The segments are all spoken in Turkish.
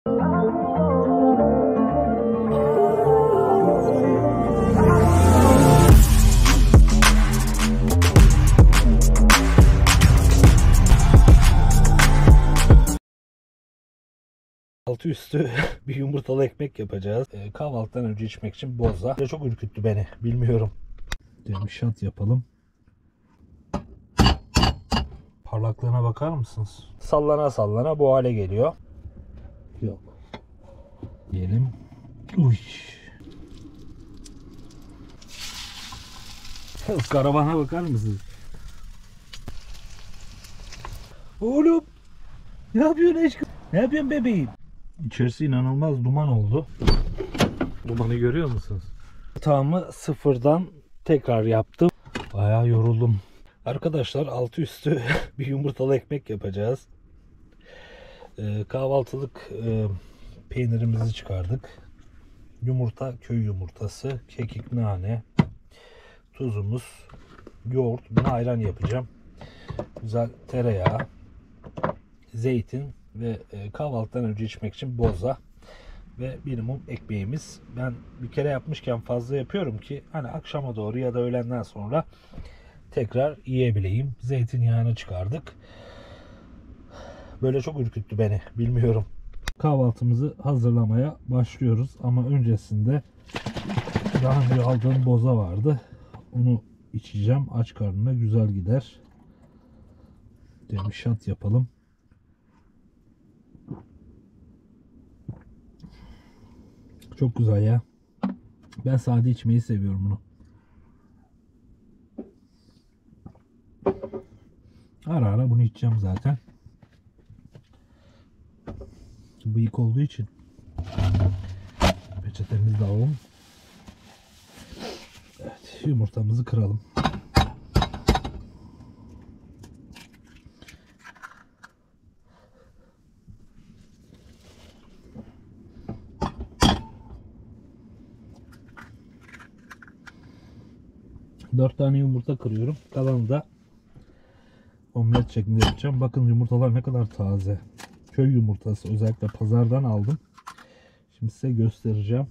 Altı üstü bir yumurtalı ekmek yapacağız. Kahvaltıdan önce içmek için boza. Çok ürküttü beni. Bilmiyorum. Bir şat yapalım. Parlaklığına bakar mısınız? Sallana sallana bu hale geliyor. Yok. Diyelim. Uy. Karavana bakar mısınız? Oğlum. Ne yapıyorsun aşkım? Ne yapıyorsun bebeğim? İçerisi inanılmaz duman oldu. Dumanı görüyor musunuz? Yatağımı sıfırdan tekrar yaptım. Bayağı yoruldum. Arkadaşlar altı üstü bir yumurtalı ekmek yapacağız. Kahvaltılık peynirimizi çıkardık. Yumurta, köy yumurtası, kekik, nane, tuzumuz, yoğurt. Buna ayran yapacağım. Güzel tereyağı, zeytin ve kahvaltıdan önce içmek için boza ve minimum ekmeğimiz. Ben bir kere yapmışken fazla yapıyorum ki hani akşama doğru ya da öğlenden sonra tekrar yiyebileyim. Zeytinyağını çıkardık. Böyle çok ürküttü beni. Bilmiyorum. Kahvaltımızı hazırlamaya başlıyoruz ama öncesinde daha önce aldığım boza vardı. Onu içeceğim. Aç karnına güzel gider. Bir şat yapalım. Çok güzel ya. Ben sade içmeyi seviyorum bunu. Ara ara bunu içeceğim zaten. Bıyık olduğu için. Peçetemizi de alalım. Evet, yumurtamızı kıralım. Dört tane yumurta kırıyorum. Kalanı da omlet şeklinde yapacağım. Bakın yumurtalar ne kadar taze. Köy yumurtası, özellikle pazardan aldım. Şimdi size göstereceğim.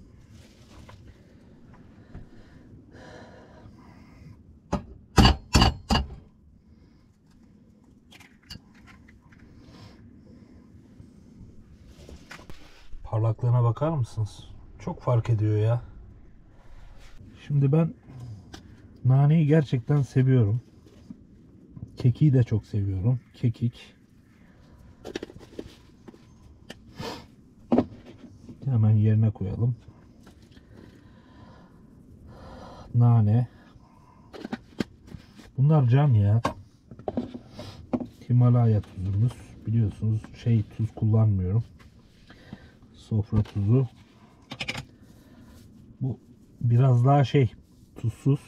Parlaklığına bakar mısınız? Çok fark ediyor ya. Şimdi ben naneyi gerçekten seviyorum. Kekiği de çok seviyorum. Kekik. Hemen yerine koyalım. Nane. Bunlar can ya. Himalaya tuzumuz. Biliyorsunuz tuz kullanmıyorum. Sofra tuzu. Bu biraz daha tuzsuz.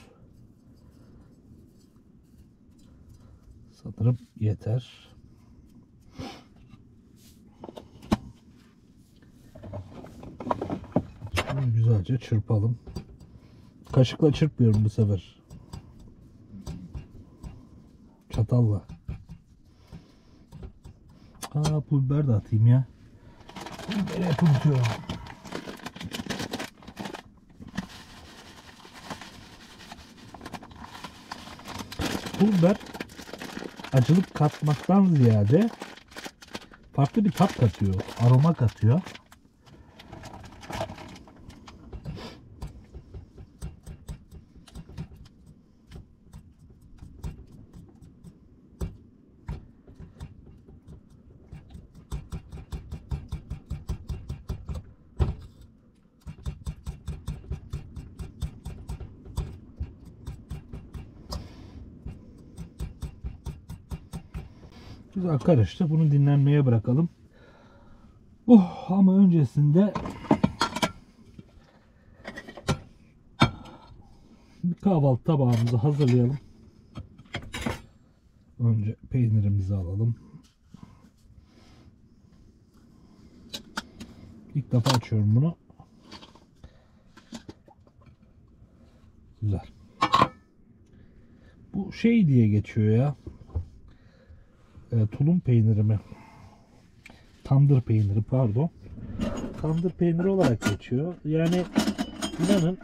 Sanırım yeter. Bunu güzelce çırpalım. Kaşıkla çırpmıyorum bu sefer. Çatalla. Pul biber de atayım ya. Biberi hep unutuyorum. Pul biber acılık katmaktan ziyade farklı bir tat katıyor. Aroma katıyor. Güzel karıştı. Bunu dinlenmeye bırakalım. Ama öncesinde bir kahvaltı tabağımızı hazırlayalım. Önce peynirimizi alalım. İlk defa açıyorum bunu. Güzel. Bu diye geçiyor ya. Tulum peyniri mi? Tandır peyniri, pardon. tandır peyniri olarak geçiyor. Yani inanın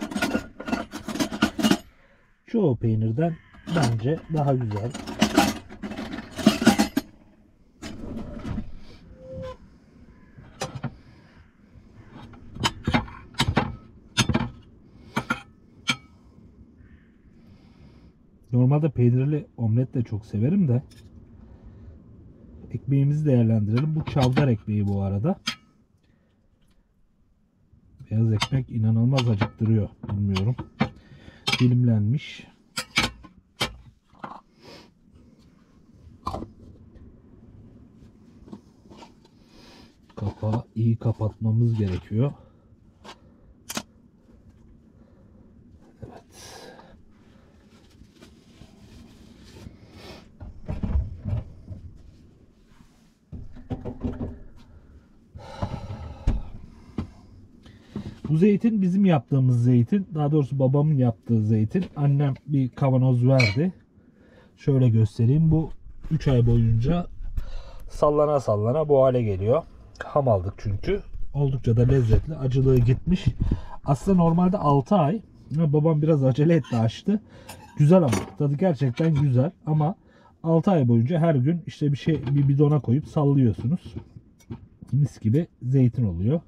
çoğu peynirden bence daha güzel. Normalde peynirli omlet de çok severim de ekmeğimizi değerlendirelim. Bu çavdar ekmeği bu arada. Beyaz ekmek inanılmaz acıktırıyor. Bilmiyorum. Dilimlenmiş. Kapağı iyi kapatmamız gerekiyor. Evet. Bu zeytin bizim yaptığımız zeytin. Daha doğrusu babamın yaptığı zeytin. Annem bir kavanoz verdi. Şöyle göstereyim. Bu 3 ay boyunca sallana sallana bu hale geliyor. Ham aldık çünkü. Oldukça da lezzetli. Acılığı gitmiş. Aslında normalde 6 ay. Babam biraz acele etti, açtı. Güzel ama. Tadı gerçekten güzel. Ama 6 ay boyunca her gün işte bir bidona koyup sallıyorsunuz. Mis gibi zeytin oluyor.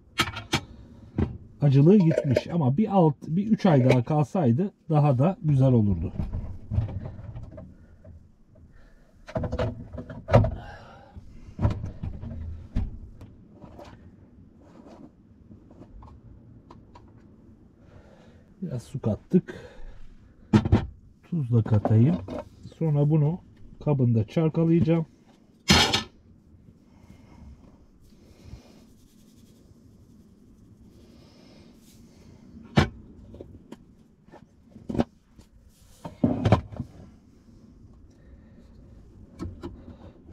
Acılığı gitmiş ama bir 3 ay daha kalsaydı daha da güzel olurdu. Biraz su kattık. Tuz da katayım. Sonra bunu kabında çalkalayacağım.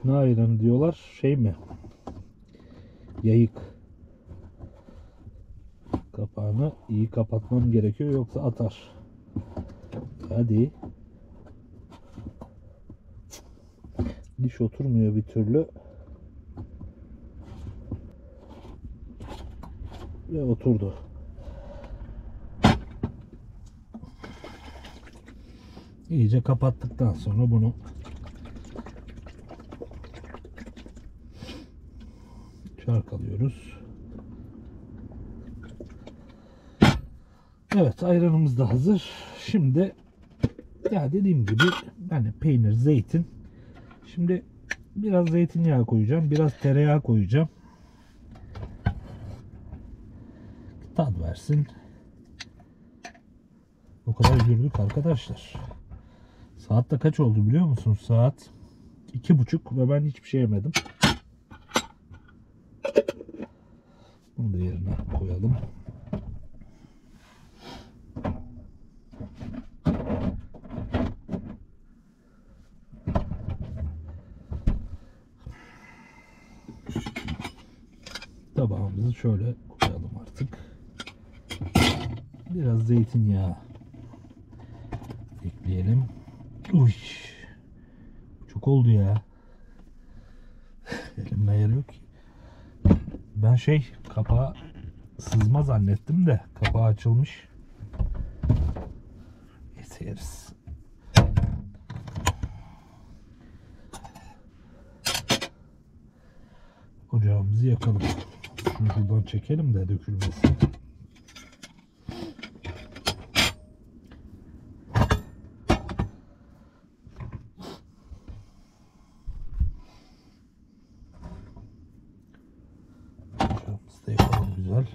Ne ayranı diyorlar? Şey mi? Yayık. Kapağını iyi kapatmam gerekiyor yoksa atar. Hadi. Diş oturmuyor bir türlü. Ve oturdu. İyice kapattıktan sonra bunu çalkalıyoruz. Evet, ayranımız da hazır. Şimdi ya dediğim gibi yani peynir, zeytin. Şimdi biraz zeytinyağı koyacağım. Biraz tereyağı koyacağım. Tat versin. O kadar yürüdük arkadaşlar. Saat de kaç oldu biliyor musunuz? Saat 2:30 ve ben hiçbir şey yemedim. Bunu da yerine koyalım. Tabağımızı şöyle koyalım artık. Biraz zeytinyağı ekleyelim. Uy, çok oldu ya. Elimle yer yok ki. Ben kapağı sızma zannettim de kapağı açılmış. Neyse yeriz. Ocağımızı yakalım. Şunu buradan çekelim de dökülmesin. Ocağımızı da yakalım güzel.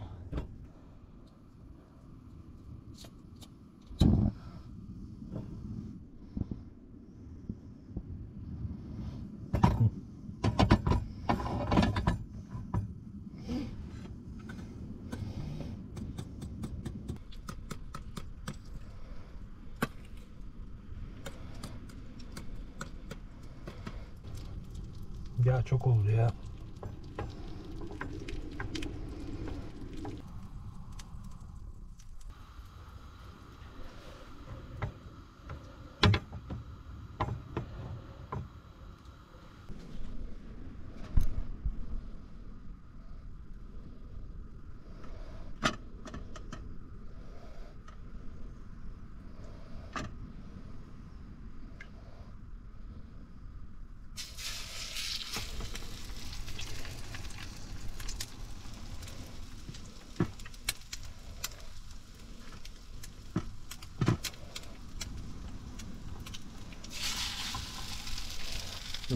Ya çok oldu ya.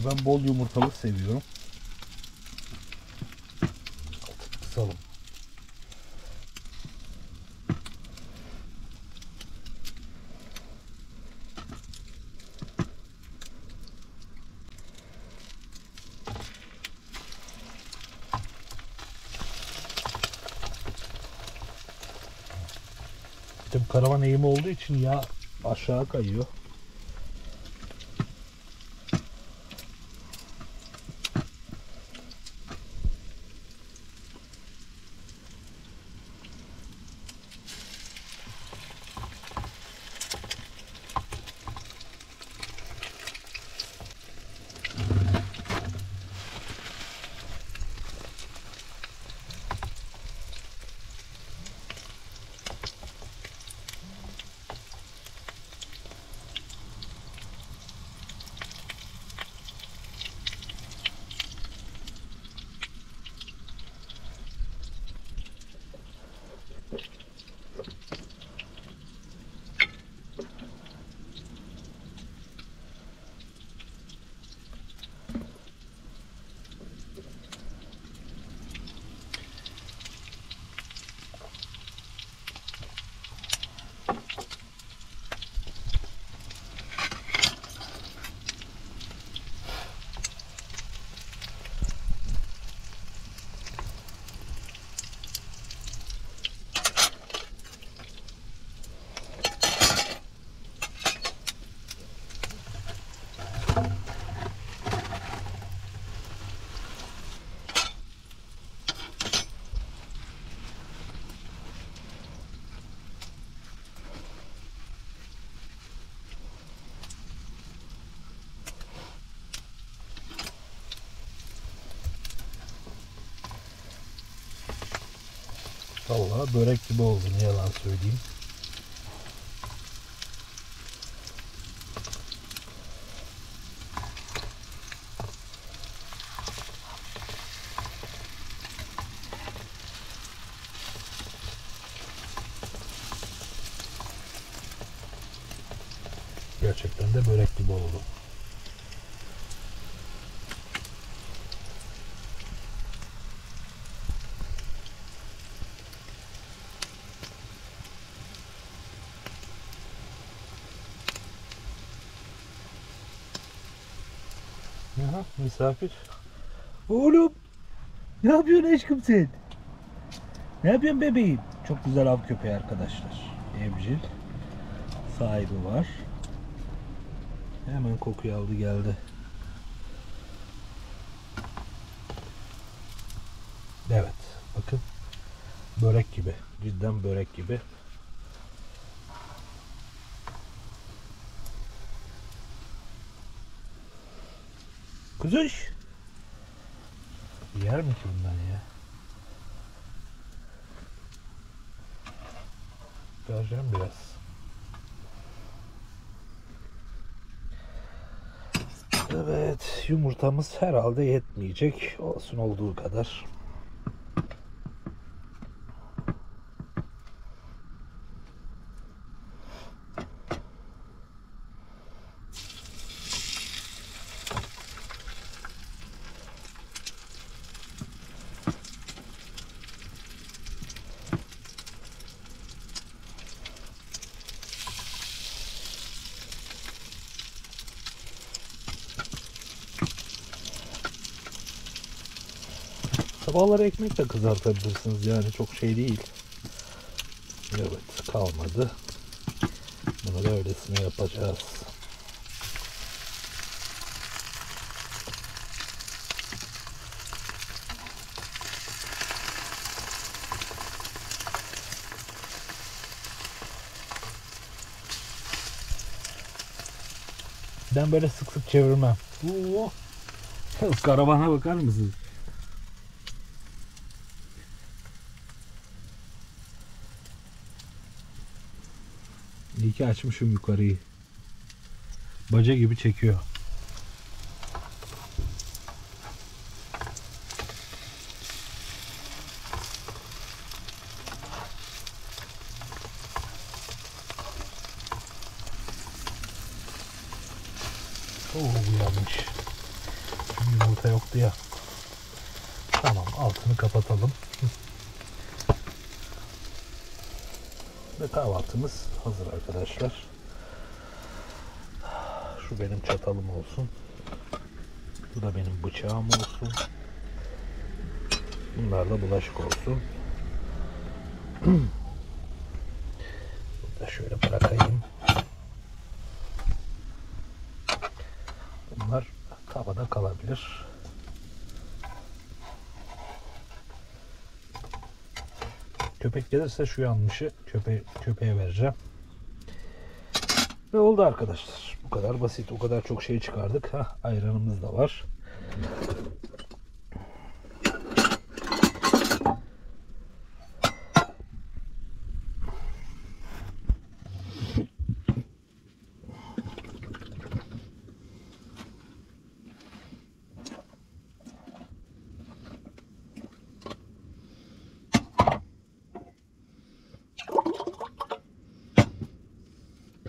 Ben bol yumurtalı seviyorum. Kısalım. Tabii karavan eğimi olduğu için yağ aşağı kayıyor. Vallahi börek gibi oldu, ne yalan söyleyeyim. Gerçekten de börek gibi oldu. Aha, misafir. Oğlum, ne yapıyorsun aşkım sen? Ne yapıyorsun bebeğim? Çok güzel av köpeği arkadaşlar. Evcil. Sahibi var. Hemen kokuyu aldı geldi. Evet. Bakın. Börek gibi. Cidden börek gibi. Kuzuş. Yer mi ki bundan ya? Vereceğim biraz. Evet, yumurtamız herhalde yetmeyecek. Olsun olduğu kadar. Sabahları ekmek de kızartabilirsiniz, yani çok şey değil. Evet, kalmadı. Bunu da öylesine yapacağız. Ben böyle sık sık çevirmem. Oo. Karavana bakar mısın? İyi ki açmışım yukarıyı. Baca gibi çekiyor. Oo, bu yanmış. yumurta yoktu ya. Tamam, altını kapatalım. Ve kahvaltımız hazır arkadaşlar. Şu benim çatalım olsun. Bu da benim bıçağım olsun. Bunlar da bulaşık olsun. Bunu da şöyle bırakayım. Bunlar tavada kalabilir. Köpek gelirse şu yanmışı köpeğe vereceğim. Ve oldu arkadaşlar. Bu kadar basit. O kadar çok şey çıkardık. Ayranımız da var.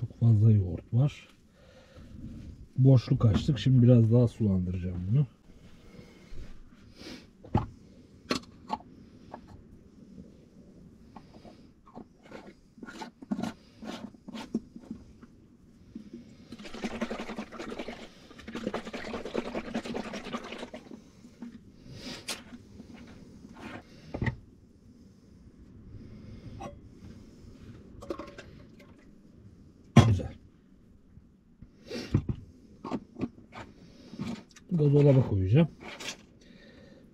Çok fazla yoğurt var. Boşluk açtık. Şimdi biraz daha sulandıracağım bunu. Güzel. Bu da dolaba koyacağım.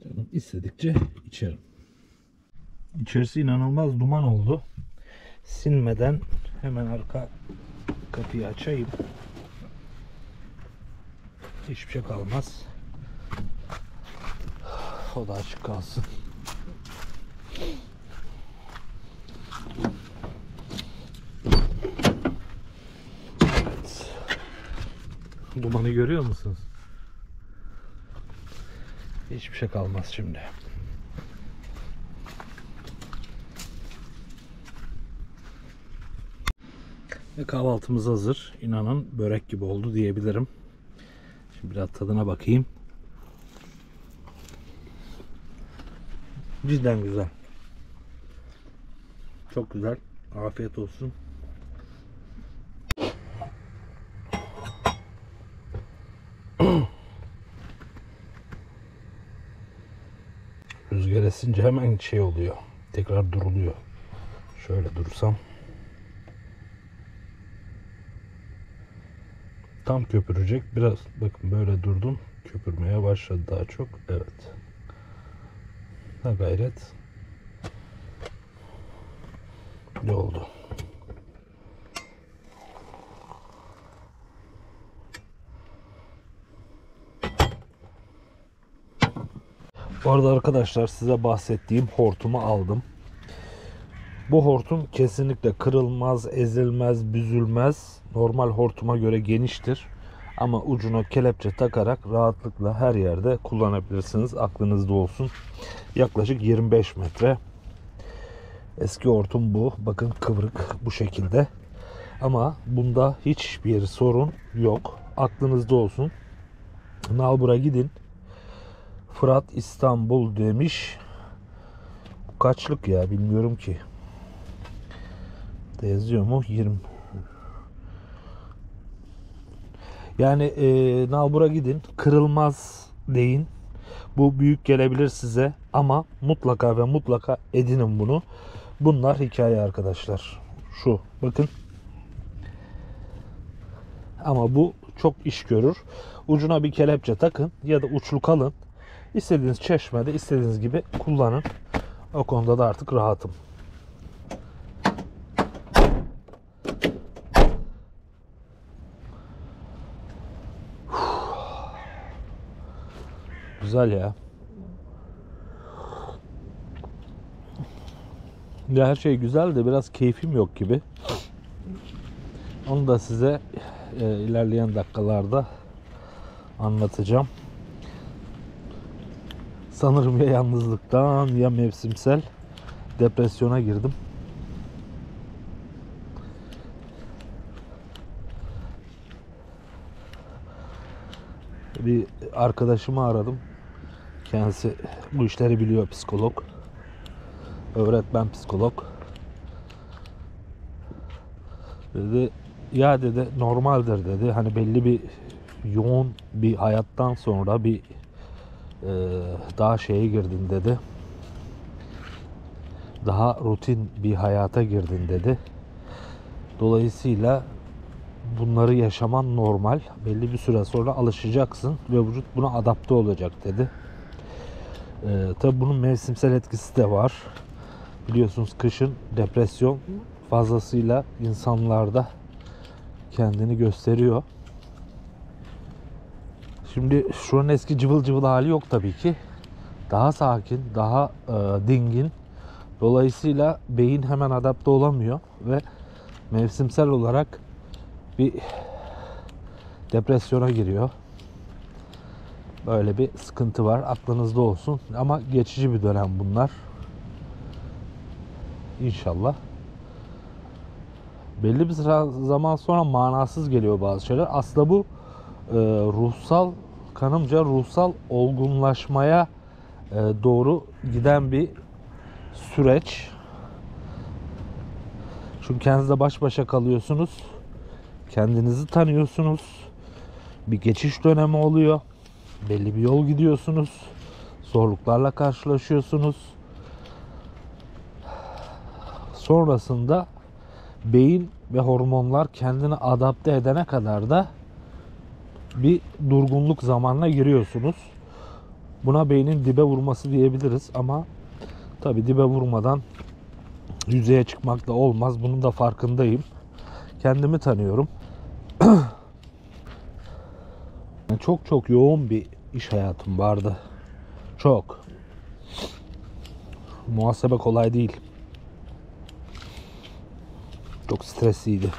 Canım istedikçe içerim. İçerisi inanılmaz duman oldu. Sinmeden hemen arka kapıyı açayım. Hiçbir şey kalmaz. O da açık kalsın. Evet. Dumanı görüyor musunuz? Hiçbir şey kalmaz şimdi. Ve kahvaltımız hazır. İnanın börek gibi oldu diyebilirim. Şimdi biraz tadına bakayım. Cidden güzel. Çok güzel. Afiyet olsun. Rüzgar esince hemen şey oluyor. Tekrar duruluyor. Şöyle dursam. Tam köpürecek. Biraz bakın böyle durdum. Köpürmeye başladı daha çok. Evet. Ha gayret. Ne oldu? Bu arada arkadaşlar size bahsettiğim hortumu aldım. Bu hortum kesinlikle kırılmaz, ezilmez, büzülmez. Normal hortuma göre geniştir. Ama ucuna kelepçe takarak rahatlıkla her yerde kullanabilirsiniz. Aklınızda olsun. Yaklaşık 25 metre. Eski hortum bu. Bakın kıvrık bu şekilde. Ama bunda hiçbir sorun yok. Aklınızda olsun. Nalbur'a gidin. Fırat İstanbul demiş. Bu kaçlık ya bilmiyorum ki. De yazıyor mu? 20. Yani Nalbur'a gidin. Kırılmaz deyin. Bu büyük gelebilir size ama mutlaka ve mutlaka edinin bunu. Bunlar hikaye arkadaşlar. Şu bakın. Ama bu çok iş görür. Ucuna bir kelepçe takın ya da uçluk alın. İstediğiniz çeşmede istediğiniz gibi kullanın. O konuda da artık rahatım. Güzel ya. Ya her şey güzel de biraz keyfim yok gibi. Onu da size ilerleyen dakikalarda anlatacağım. Sanırım ya yalnızlıktan ya mevsimsel depresyona girdim. Bir arkadaşımı aradım. Kendisi bu işleri biliyor, psikolog. Öğretmen psikolog. Dedi ya dedi normaldir dedi. Hani belli bir yoğun bir hayattan sonra bir daha şeye girdin dedi. Daha rutin bir hayata girdin dedi. Dolayısıyla bunları yaşaman normal. Belli bir süre sonra alışacaksın ve vücut buna adapte olacak dedi. Tabi bunun mevsimsel etkisi de var. Biliyorsunuz kışın depresyon fazlasıyla insanlarda kendini gösteriyor. Şimdi şu an eski cıvıl cıvıl hali yok tabii ki. Daha sakin, daha dingin. Dolayısıyla beyin hemen adapte olamıyor ve mevsimsel olarak bir depresyona giriyor. Böyle bir sıkıntı var. Aklınızda olsun. Ama geçici bir dönem bunlar. İnşallah. Belli bir zaman sonra manasız geliyor bazı şeyler. Aslında bu kanımca ruhsal olgunlaşmaya doğru giden bir süreç. Çünkü kendinizle baş başa kalıyorsunuz. Kendinizi tanıyorsunuz. Bir geçiş dönemi oluyor. Belli bir yol gidiyorsunuz. Zorluklarla karşılaşıyorsunuz. Sonrasında beyin ve hormonlar kendini adapte edene kadar da bir durgunluk zamanına giriyorsunuz. Buna beynin dibe vurması diyebiliriz ama tabii dibe vurmadan yüzeye çıkmak da olmaz. Bunun da farkındayım. Kendimi tanıyorum. Çok yoğun bir iş hayatım vardı. Çok. Muhasebe kolay değil. Çok stresliydi.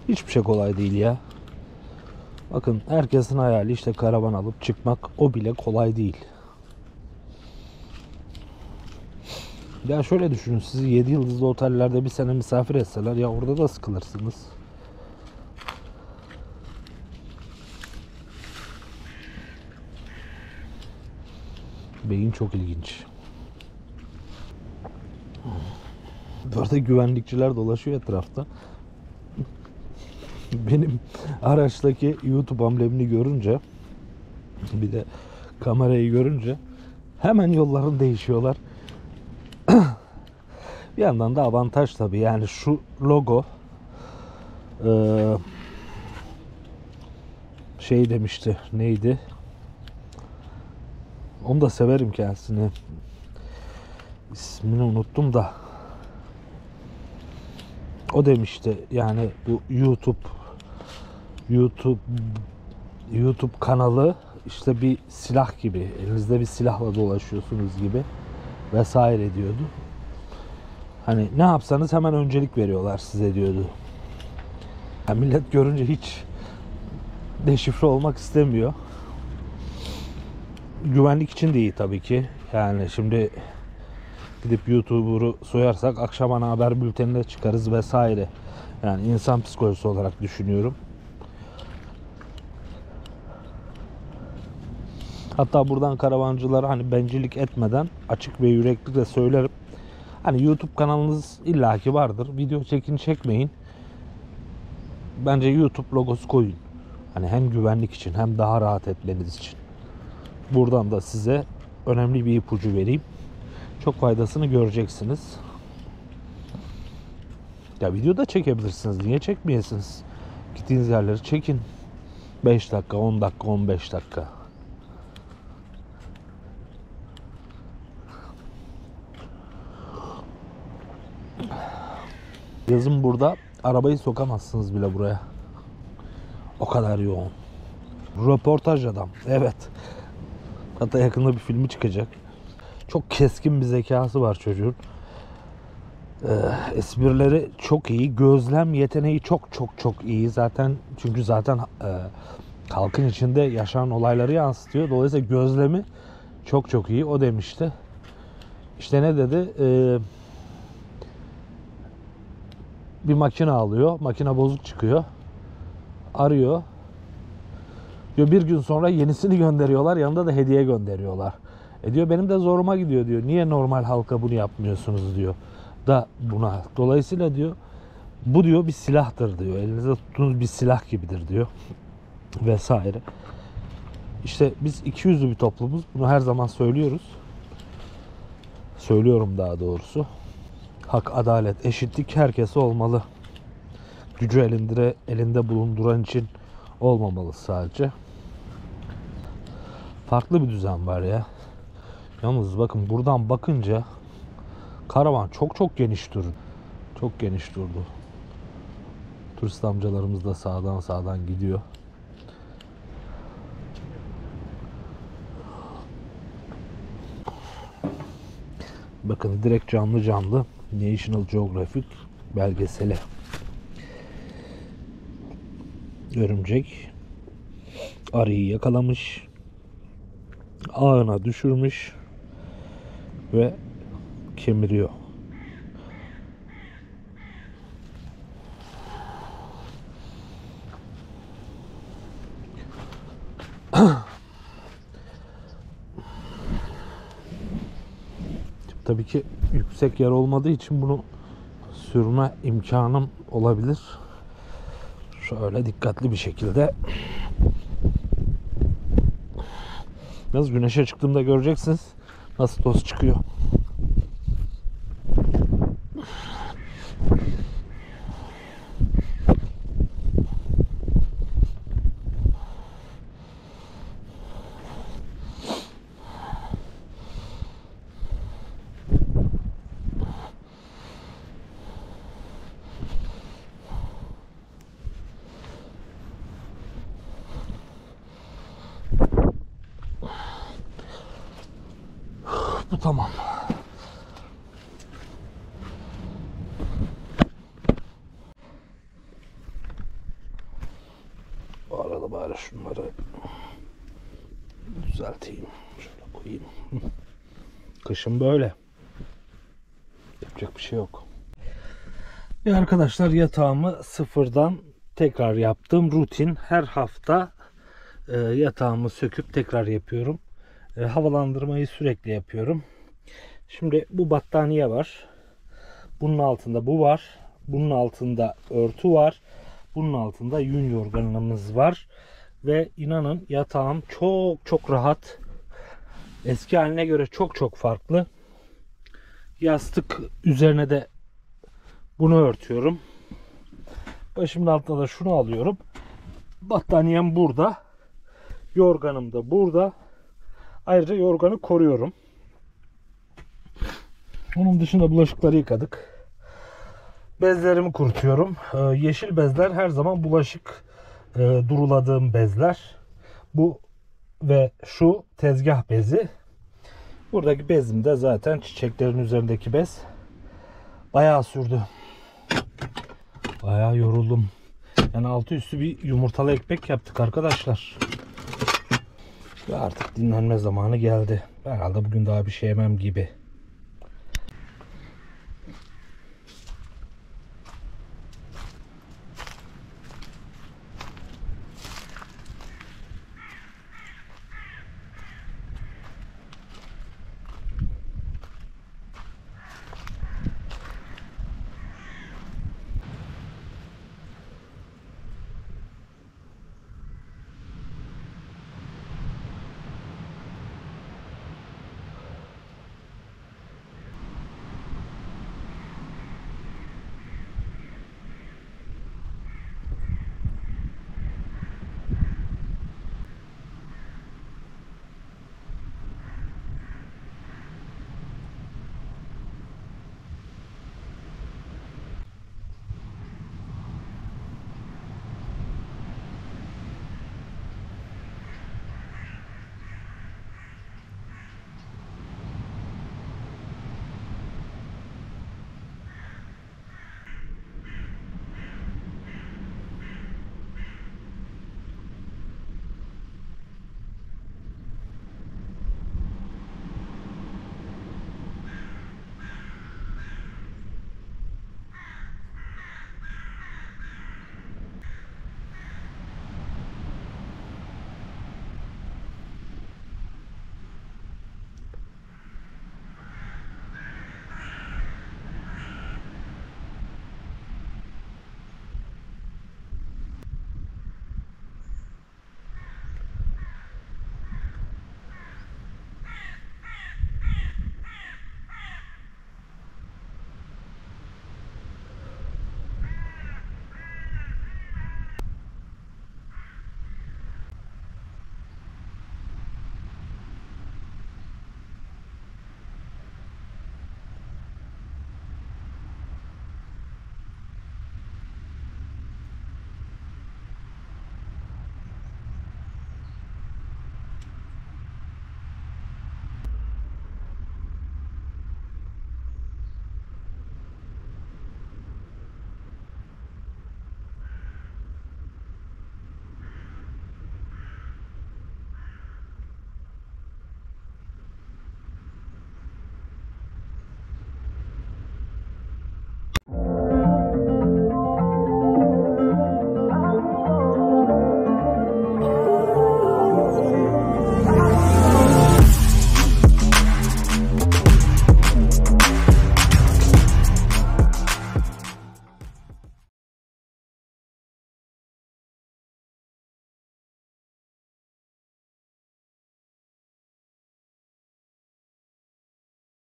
Hiçbir şey kolay değil ya. Bakın herkesin hayali işte karavan alıp çıkmak, o bile kolay değil. Ya şöyle düşünün, sizi 7 yıldızlı otellerde bir sene misafir etseler ya orada da sıkılırsınız. Beyin çok ilginç. Bu arada güvenlikçiler dolaşıyor etrafta. Benim araçtaki YouTube amblemini görünce, bir de kamerayı görünce hemen yolların değişiyorlar. Bir yandan da avantaj tabii. Yani şu logo şey demişti. Neydi? Onu da severim kendisini. İsmini unuttum da. O demişti. Yani bu YouTube kanalı işte bir silah gibi. Elinizde bir silahla dolaşıyorsunuz gibi vesaire diyordu. Hani ne yapsanız hemen öncelik veriyorlar size diyordu. Yani millet görünce hiç deşifre olmak istemiyor. Güvenlik için de iyi tabii ki. Yani şimdi gidip YouTuber'u soyarsak akşam ana haber bültenine çıkarız vesaire. Yani insan psikolojisi olarak düşünüyorum. Hatta buradan karavancılara hani bencillik etmeden açık ve yüreklilikle söylerim. Hani YouTube kanalınız illaki vardır. Video çekin çekmeyin. Bence YouTube logosu koyun. Hani hem güvenlik için hem daha rahat etmeniz için. Buradan da size önemli bir ipucu vereyim. Çok faydasını göreceksiniz. Ya video da çekebilirsiniz. Niye çekmeyesiniz? Gittiğiniz yerleri çekin. 5 dakika, 10 dakika, 15 dakika. Yazın burada arabayı sokamazsınız bile buraya. O kadar yoğun. Röportaj adam. Evet. Hatta yakında bir filmi çıkacak. Çok keskin bir zekası var çocuğun. Esprileri çok iyi. Gözlem yeteneği çok iyi. Çünkü zaten halkın içinde yaşanan olayları yansıtıyor. Dolayısıyla gözlemi çok iyi. O demişti. İşte ne dedi? bir makine alıyor. Makine bozuk çıkıyor. Arıyor. Diyor bir gün sonra yenisini gönderiyorlar. Yanında da hediye gönderiyorlar. Diyor benim de zoruma gidiyor diyor. Niye normal halka bunu yapmıyorsunuz diyor. Da buna. Dolayısıyla diyor bu diyor bir silahtır diyor. Elinizde tuttuğunuz bir silah gibidir diyor. Vesaire. İşte biz ikiyüzlü bir toplumuz. Bunu her zaman söylüyoruz. Söylüyorum daha doğrusu. Hak, adalet, eşitlik herkese olmalı. Gücü elinde bulunduran için olmamalı sadece. Farklı bir düzen var ya. Yalnız bakın buradan bakınca karavan çok geniş durdu. Çok geniş durdu. Turist amcalarımız da sağdan gidiyor. Bakın direkt canlı National Geographic belgeseli. Örümcek arıyı yakalamış, ağına düşürmüş ve kemiriyor. Tabii ki yüksek yer olmadığı için bunu sürme imkanım olabilir. Şöyle dikkatli bir şekilde. Biraz güneşe çıktığımda göreceksiniz nasıl toz çıkıyor. Bu tamam. Bu arada bari şunları düzelteyim. Şöyle koyayım. Kışın böyle. Yapacak bir şey yok. Arkadaşlar yatağımı sıfırdan tekrar yaptım. Rutin. Her hafta yatağımı söküp tekrar yapıyorum. Havalandırmayı sürekli yapıyorum. Şimdi bu battaniye var. Bunun altında bu var. Bunun altında örtü var. Bunun altında yün yorganımız var. Ve inanın yatağım çok rahat. Eski haline göre çok farklı. Yastık üzerine de bunu örtüyorum. Başımın altına da şunu alıyorum. Battaniyem burada. Yorganım da burada. Ayrıca yorganı koruyorum. Onun dışında bulaşıkları yıkadık. Bezlerimi kurutuyorum. Yeşil bezler her zaman bulaşık duruladığım bezler. Bu ve şu tezgah bezi. Buradaki bezim de zaten çiçeklerin üzerindeki bez. Bayağı sürdü. Bayağı yoruldum. Yani altı üstü bir yumurtalı ekmek yaptık arkadaşlar. Ve artık dinlenme zamanı geldi. Herhalde bugün daha bir şey yemem gibi.